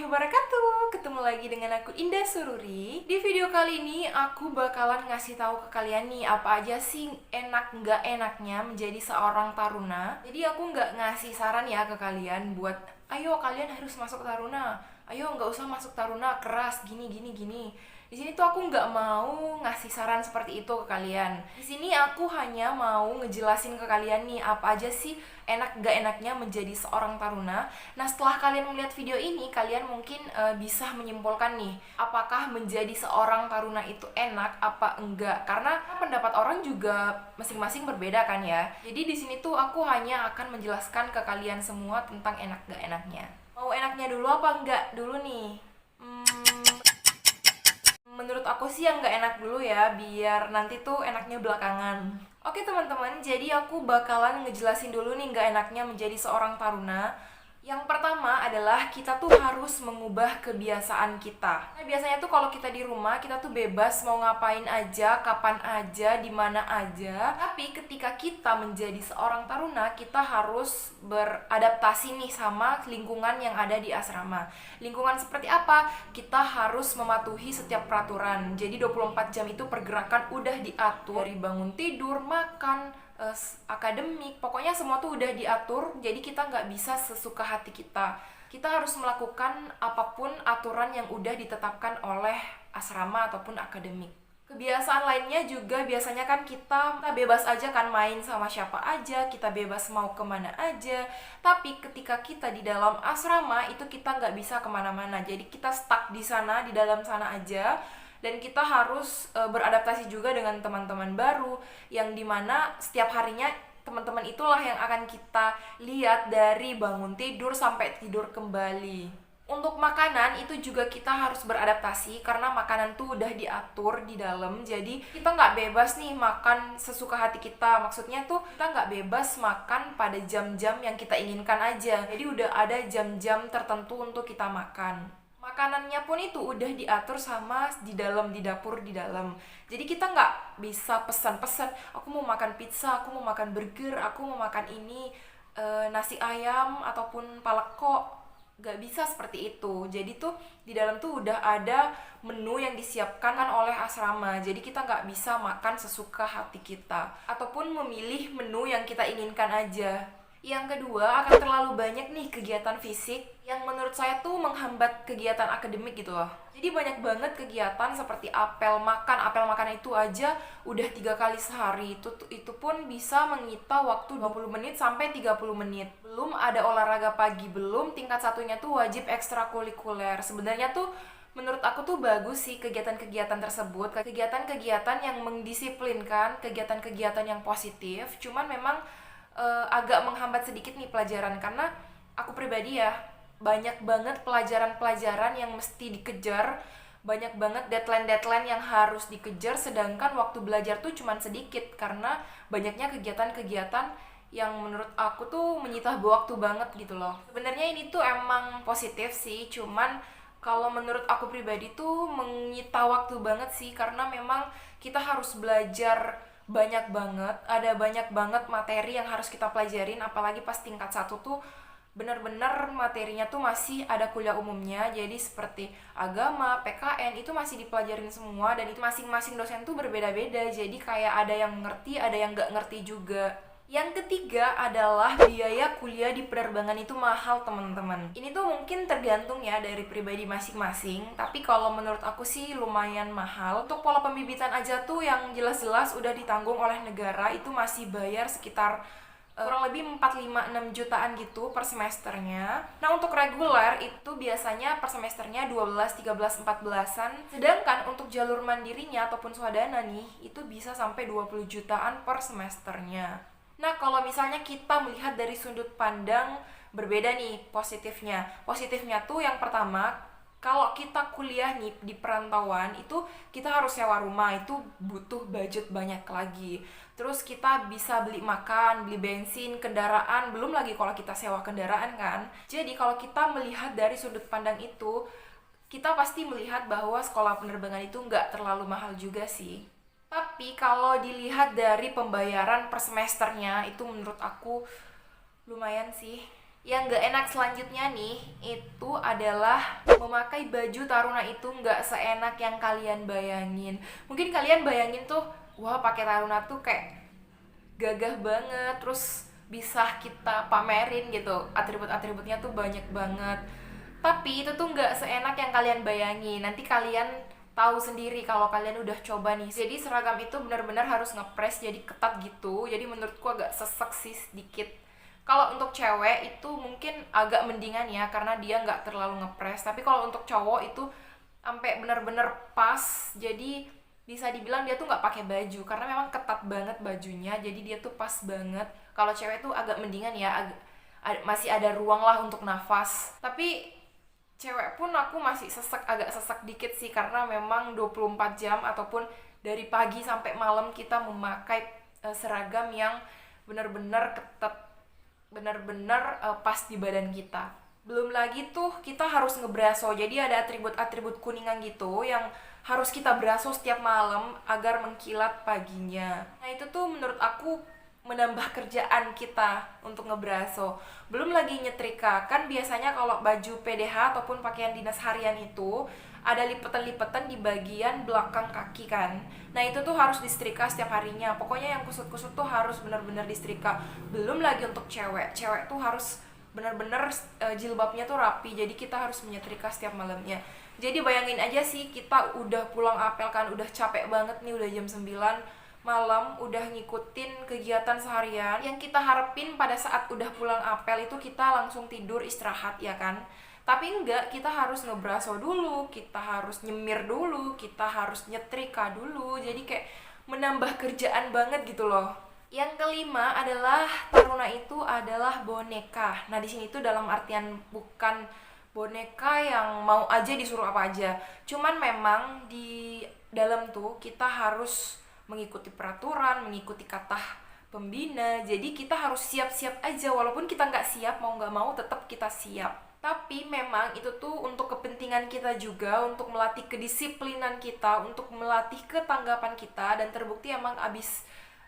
warahmatullahi wabarakatuh. Ketemu lagi dengan aku Indah Sururi. Di video kali ini aku bakalan ngasih tahu ke kalian nih apa aja sih enak nggak enaknya menjadi seorang taruna. Jadi aku nggak ngasih saran ya ke kalian buat ayo kalian harus masuk taruna. Ayo nggak usah masuk taruna keras gini gini gini. Di sini tuh aku nggak mau ngasih saran seperti itu ke kalian. Di sini aku hanya mau ngejelasin ke kalian nih apa aja sih enak gak enaknya menjadi seorang taruna. Nah setelah kalian melihat video ini, kalian mungkin bisa menyimpulkan nih apakah menjadi seorang taruna itu enak apa enggak. Karena pendapat orang juga masing-masing berbeda kan ya. Jadi di sini tuh aku hanya akan menjelaskan ke kalian semua tentang enak gak enaknya. Mau enaknya dulu apa enggak dulu nih? Menurut aku sih yang nggak enak dulu ya, biar nanti tuh enaknya belakangan. Oke teman-teman, jadi aku bakalan ngejelasin dulu nih nggak enaknya menjadi seorang taruna. Yang pertama adalah kita tuh harus mengubah kebiasaan kita. Nah biasanya tuh kalau kita di rumah, kita tuh bebas mau ngapain aja, kapan aja, di mana aja. Tapi ketika kita menjadi seorang taruna, kita harus beradaptasi nih sama lingkungan yang ada di asrama. Lingkungan seperti apa? Kita harus mematuhi setiap peraturan. Jadi 24 jam itu pergerakan udah diatur, dari bangun tidur, makan, akademik, pokoknya semua tuh udah diatur. Jadi kita nggak bisa sesuka hati kita. Kita harus melakukan apapun aturan yang udah ditetapkan oleh asrama ataupun akademik. Kebiasaan lainnya juga biasanya kan kita bebas aja kan main sama siapa aja, kita bebas mau kemana aja. Tapi ketika kita di dalam asrama itu kita nggak bisa kemana-mana. Jadi kita stuck di sana, di dalam sana aja. Dan kita harus beradaptasi juga dengan teman-teman baru yang dimana setiap harinya teman-teman itulah yang akan kita lihat dari bangun tidur sampai tidur kembali. Untuk makanan itu juga kita harus beradaptasi karena makanan tuh udah diatur di dalam. Jadi kita nggak bebas nih makan sesuka hati kita. Maksudnya tuh kita nggak bebas makan pada jam-jam yang kita inginkan aja. Jadi udah ada jam-jam tertentu untuk kita makan. Makanannya pun itu udah diatur sama di dalam, di dapur di dalam. Jadi kita nggak bisa pesan-pesan, aku mau makan pizza, aku mau makan burger, aku mau makan ini, nasi ayam ataupun paleko. Nggak bisa seperti itu. Jadi tuh di dalam tuh udah ada menu yang disiapkan kan oleh asrama. Jadi kita nggak bisa makan sesuka hati kita ataupun memilih menu yang kita inginkan aja. Yang kedua, akan terlalu banyak nih kegiatan fisik yang menurut saya tuh menghambat kegiatan akademik gitu loh. Jadi banyak banget kegiatan seperti apel makan itu aja udah 3 kali sehari. Itu pun bisa menyita waktu 20 menit sampai 30 menit. Belum ada olahraga pagi, belum tingkat satunya tuh wajib ekstrakurikuler. Sebenarnya tuh menurut aku tuh bagus sih kegiatan-kegiatan tersebut, kegiatan-kegiatan yang mendisiplinkan, kegiatan-kegiatan yang positif. Cuman memang agak menghambat sedikit nih pelajaran karena aku pribadi ya banyak banget pelajaran-pelajaran yang mesti dikejar, banyak banget deadline-deadline yang harus dikejar, sedangkan waktu belajar tuh cuman sedikit karena banyaknya kegiatan-kegiatan yang menurut aku tuh menyita waktu banget gitu loh. Sebenarnya ini tuh emang positif sih, cuman kalau menurut aku pribadi tuh menyita waktu banget sih karena memang kita harus belajar banyak banget, ada banyak banget materi yang harus kita pelajarin, apalagi pas tingkat 1 tuh benar-benar materinya tuh masih ada kuliah umumnya. Jadi seperti agama, PKN itu masih dipelajarin semua dan itu masing-masing dosen tuh berbeda-beda. Jadi kayak ada yang ngerti, ada yang nggak ngerti juga. Yang ketiga adalah biaya kuliah di penerbangan itu mahal teman-teman. Ini tuh mungkin tergantung ya dari pribadi masing-masing. Tapi kalau menurut aku sih lumayan mahal. Untuk pola pembibitan aja tuh yang jelas-jelas udah ditanggung oleh negara itu masih bayar sekitar kurang lebih 4-5-6 jutaan gitu per semesternya. Nah untuk reguler itu biasanya per semesternya 12, 13, 14-an. Sedangkan untuk jalur mandirinya ataupun swadana nih itu bisa sampai 20 jutaan per semesternya. Nah kalau misalnya kita melihat dari sudut pandang berbeda nih positifnya. Positifnya tuh yang pertama, kalau kita kuliah nih di perantauan itu kita harus sewa rumah, itu butuh budget banyak lagi. Terus kita bisa beli makan, beli bensin, kendaraan, belum lagi kalau kita sewa kendaraan kan. Jadi kalau kita melihat dari sudut pandang itu, kita pasti melihat bahwa sekolah penerbangan itu nggak terlalu mahal juga sih. Tapi kalau dilihat dari pembayaran per semesternya itu menurut aku lumayan sih. Yang gak enak selanjutnya nih, itu adalah memakai baju taruna itu gak seenak yang kalian bayangin. Mungkin kalian bayangin tuh, wah pakai taruna tuh kayak gagah banget, terus bisa kita pamerin gitu, atribut-atributnya tuh banyak banget. Tapi itu tuh nggak seenak yang kalian bayangin. Nanti kalian tahu sendiri kalau kalian udah coba nih. Jadi seragam itu benar-benar harus ngepres jadi ketat gitu. Jadi menurutku agak sesek sih sedikit. Kalau untuk cewek itu mungkin agak mendingan ya, karena dia nggak terlalu ngepres. Tapi kalau untuk cowok itu sampai benar-benar pas. Jadi bisa dibilang dia tuh nggak pakai baju karena memang ketat banget bajunya, jadi dia tuh pas banget. Kalau cewek tuh agak mendingan ya, masih ada ruang lah untuk nafas. Tapi cewek pun aku masih agak sesek dikit sih, karena memang 24 jam ataupun dari pagi sampai malam kita memakai seragam yang benar-benar ketat, benar-benar pas di badan kita. Belum lagi tuh kita harus ngebraso, jadi ada atribut-atribut kuningan gitu yang harus kita braso setiap malam agar mengkilat paginya. Nah itu tuh menurut aku menambah kerjaan kita untuk ngebraso. Belum lagi nyetrika, kan biasanya kalau baju PDH ataupun pakaian dinas harian itu ada lipetan-lipetan di bagian belakang kaki kan. Nah itu tuh harus disetrika setiap harinya. Pokoknya yang kusut-kusut tuh harus benar-benar disetrika. Belum lagi untuk cewek tuh harus benar-benar jilbabnya tuh rapi, jadi kita harus menyetrika setiap malamnya. Jadi bayangin aja sih, kita udah pulang apel kan, udah capek banget nih, udah jam 9 malam, udah ngikutin kegiatan seharian. Yang kita harapin pada saat udah pulang apel itu kita langsung tidur istirahat ya kan. Tapi enggak, kita harus ngebraso dulu, kita harus nyemir dulu, kita harus nyetrika dulu. Jadi kayak menambah kerjaan banget gitu loh. Yang kelima adalah taruna itu adalah boneka. Nah, di sini tuh dalam artian bukan boneka yang mau aja disuruh apa aja. Cuman memang di dalam tuh kita harus mengikuti peraturan, mengikuti kata pembina. Jadi kita harus siap-siap aja, walaupun kita nggak siap, mau nggak mau tetap kita siap. Tapi memang itu tuh untuk kepentingan kita juga, untuk melatih kedisiplinan kita, untuk melatih ketanggapan kita, dan terbukti emang abis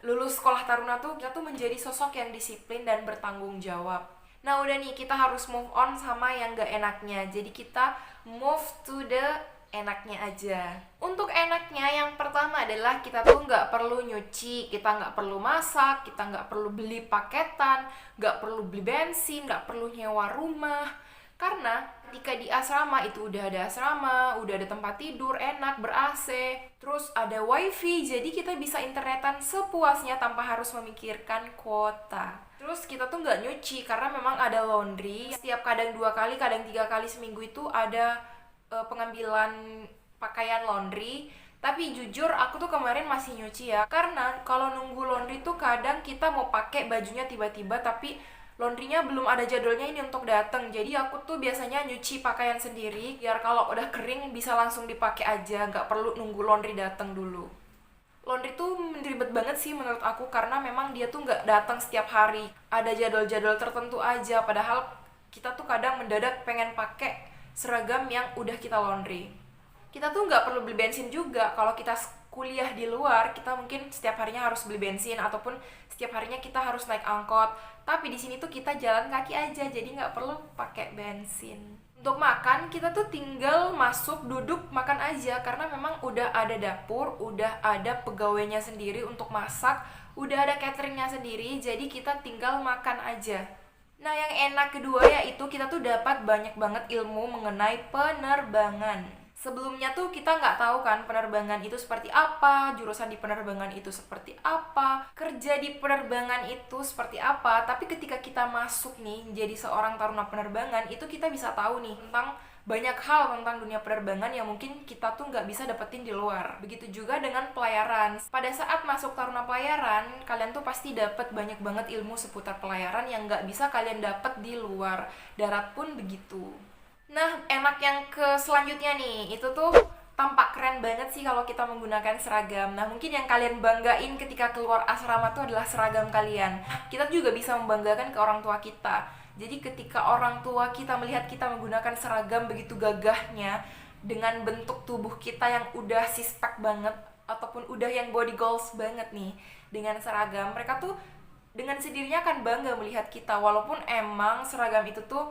lulus sekolah taruna tuh kita tuh menjadi sosok yang disiplin dan bertanggung jawab. Nah udah nih, kita harus move on sama yang gak enaknya. Jadi kita move to the enaknya aja. Untuk enaknya yang pertama adalah kita tuh gak perlu nyuci, kita gak perlu masak, kita gak perlu beli paketan, gak perlu beli bensin, gak perlu nyewa rumah. Karena ketika di asrama itu udah ada asrama, udah ada tempat tidur enak, ber-AC, terus ada wifi, jadi kita bisa internetan sepuasnya tanpa harus memikirkan kuota. Terus kita tuh nggak nyuci karena memang ada laundry. Setiap kadang 2 kali, kadang 3 kali seminggu itu ada pengambilan pakaian laundry. Tapi jujur aku tuh kemarin masih nyuci ya, karena kalau nunggu laundry tuh kadang kita mau pakai bajunya tiba-tiba tapi laundrynya belum ada jadwalnya ini untuk datang. Jadi aku tuh biasanya nyuci pakaian sendiri biar kalau udah kering bisa langsung dipakai aja, nggak perlu nunggu laundry datang dulu. Laundry tuh ribet banget sih menurut aku, karena memang dia tuh nggak datang setiap hari, ada jadwal-jadwal tertentu aja. Padahal kita tuh kadang mendadak pengen pakai seragam yang udah kita laundry. Kita tuh nggak perlu beli bensin juga. Kalau kita kuliah di luar, kita mungkin setiap harinya harus beli bensin ataupun setiap harinya kita harus naik angkot. Tapi di sini tuh kita jalan kaki aja, jadi nggak perlu pakai bensin. Untuk makan, kita tuh tinggal masuk, duduk, makan aja. Karena memang udah ada dapur, udah ada pegawainya sendiri untuk masak, udah ada cateringnya sendiri, jadi kita tinggal makan aja. Nah, yang enak kedua yaitu kita tuh dapat banyak banget ilmu mengenai penerbangan. Sebelumnya tuh kita nggak tahu kan penerbangan itu seperti apa, jurusan di penerbangan itu seperti apa, kerja di penerbangan itu seperti apa. Tapi ketika kita masuk nih menjadi seorang taruna penerbangan, itu kita bisa tahu nih tentang banyak hal tentang dunia penerbangan yang mungkin kita tuh nggak bisa dapetin di luar. Begitu juga dengan pelayaran. Pada saat masuk taruna pelayaran, kalian tuh pasti dapat banyak banget ilmu seputar pelayaran yang nggak bisa kalian dapat di luar. Darat pun begitu. Nah, enak yang ke selanjutnya nih, itu tuh tampak keren banget sih kalau kita menggunakan seragam. Nah, mungkin yang kalian banggain ketika keluar asrama tuh adalah seragam kalian. Kita juga bisa membanggakan ke orang tua kita. Jadi ketika orang tua kita melihat kita menggunakan seragam begitu gagahnya, dengan bentuk tubuh kita yang udah six-pack banget, ataupun udah yang body goals banget nih, dengan seragam, mereka tuh dengan sendirinya akan bangga melihat kita, walaupun emang seragam itu tuh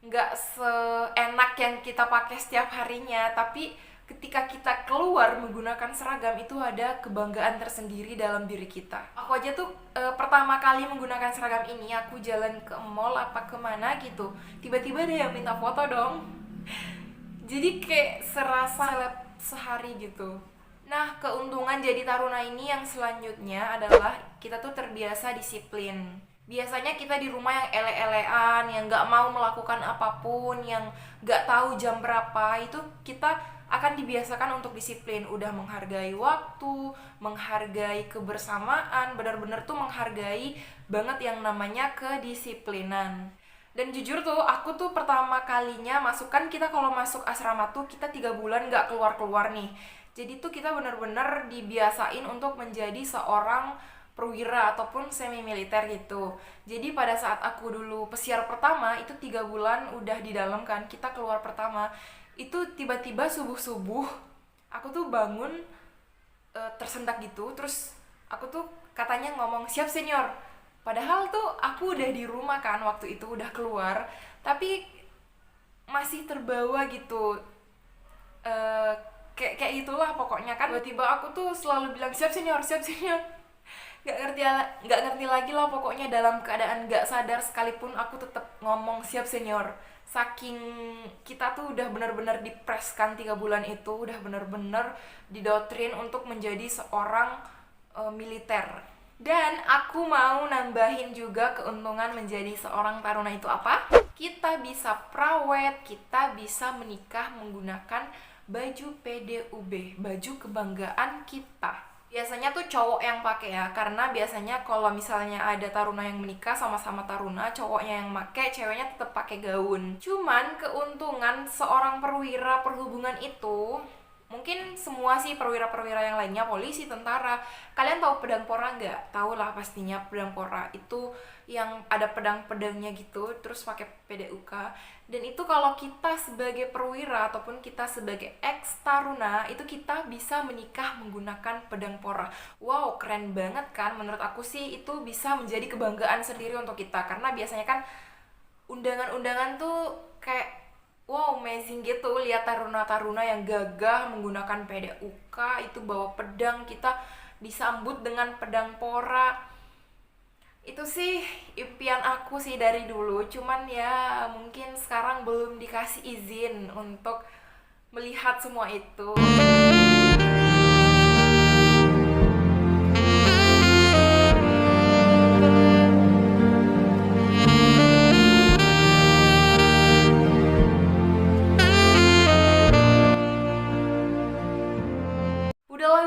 nggak seenak yang kita pakai setiap harinya, tapi ketika kita keluar menggunakan seragam itu ada kebanggaan tersendiri dalam diri kita. Aku aja tuh pertama kali menggunakan seragam ini, aku jalan ke mall apa kemana gitu, tiba-tiba ada yang minta foto dong. Jadi kayak serasa seleb sehari gitu. Nah, keuntungan jadi taruna ini yang selanjutnya adalah kita tuh terbiasa disiplin. Biasanya kita di rumah yang ele-elean, yang gak mau melakukan apapun, yang gak tahu jam berapa, itu kita akan dibiasakan untuk disiplin. Udah menghargai waktu, menghargai kebersamaan, benar-benar tuh menghargai banget yang namanya kedisiplinan. Dan jujur tuh, aku tuh pertama kalinya masuk, kan kita kalau masuk asrama tuh kita 3 bulan gak keluar-keluar nih. Jadi tuh kita benar-benar dibiasain untuk menjadi seorang perwira ataupun semi militer gitu. Jadi pada saat aku dulu pesiar pertama, itu 3 bulan udah di dalam kan, kita keluar pertama. Itu tiba-tiba subuh-subuh, aku tuh bangun tersentak gitu, terus aku tuh katanya ngomong, "Siap senior." Padahal tuh aku udah di rumah kan waktu itu, udah keluar, tapi masih terbawa gitu. Kayak itulah pokoknya kan. Tiba-tiba aku tuh selalu bilang, "Siap senior, siap senior." Nggak ngerti lagi lah pokoknya, dalam keadaan nggak sadar sekalipun aku tetap ngomong siap senior. Saking kita tuh udah benar-benar dipreskan 3 bulan itu, udah benar-benar didoktrin untuk menjadi seorang militer. Dan aku mau nambahin juga keuntungan menjadi seorang taruna itu apa? Kita bisa prawet, kita bisa menikah menggunakan baju PDUB, baju kebanggaan kita. Biasanya tuh cowok yang pakai ya, karena biasanya kalau misalnya ada taruna yang menikah sama-sama taruna, cowoknya yang pakai, ceweknya tetap pakai gaun. Cuman keuntungan seorang perwira perhubungan itu, mungkin semua sih perwira-perwira yang lainnya, polisi, tentara, kalian tahu pedang pora nggak? Tahu lah pastinya pedang pora itu yang ada pedang-pedangnya gitu, terus pakai PDUK. Dan itu kalau kita sebagai perwira ataupun kita sebagai ex taruna, itu kita bisa menikah menggunakan pedang pora. Wow, keren banget kan? Menurut aku sih itu bisa menjadi kebanggaan sendiri untuk kita, karena biasanya kan undangan-undangan tuh kayak wow, amazing gitu, lihat taruna-taruna yang gagah menggunakan PDUK, itu bawa pedang, kita disambut dengan pedang pora. Itu sih impian aku sih dari dulu, cuman ya mungkin sekarang belum dikasih izin untuk melihat semua itu.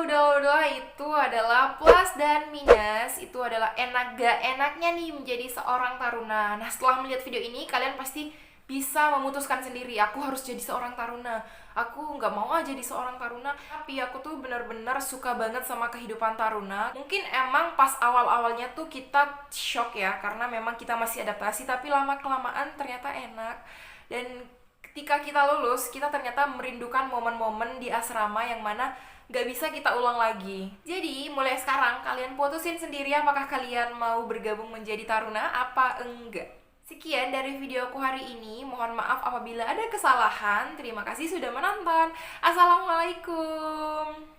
Udahlah, itu adalah plus dan minus, itu adalah enak gak enaknya nih menjadi seorang taruna. Nah, setelah melihat video ini, kalian pasti bisa memutuskan sendiri, aku harus jadi seorang taruna, aku nggak mau aja jadi seorang taruna. Tapi aku tuh benar-benar suka banget sama kehidupan taruna. Mungkin emang pas awal-awalnya tuh kita shock ya, karena memang kita masih adaptasi, tapi lama-kelamaan ternyata enak. Dan ketika kita lulus, kita ternyata merindukan momen-momen di asrama yang mana gak bisa kita ulang lagi. Jadi mulai sekarang kalian putusin sendiri apakah kalian mau bergabung menjadi taruna apa enggak. Sekian dari videoku hari ini. Mohon maaf apabila ada kesalahan. Terima kasih sudah menonton. Assalamualaikum.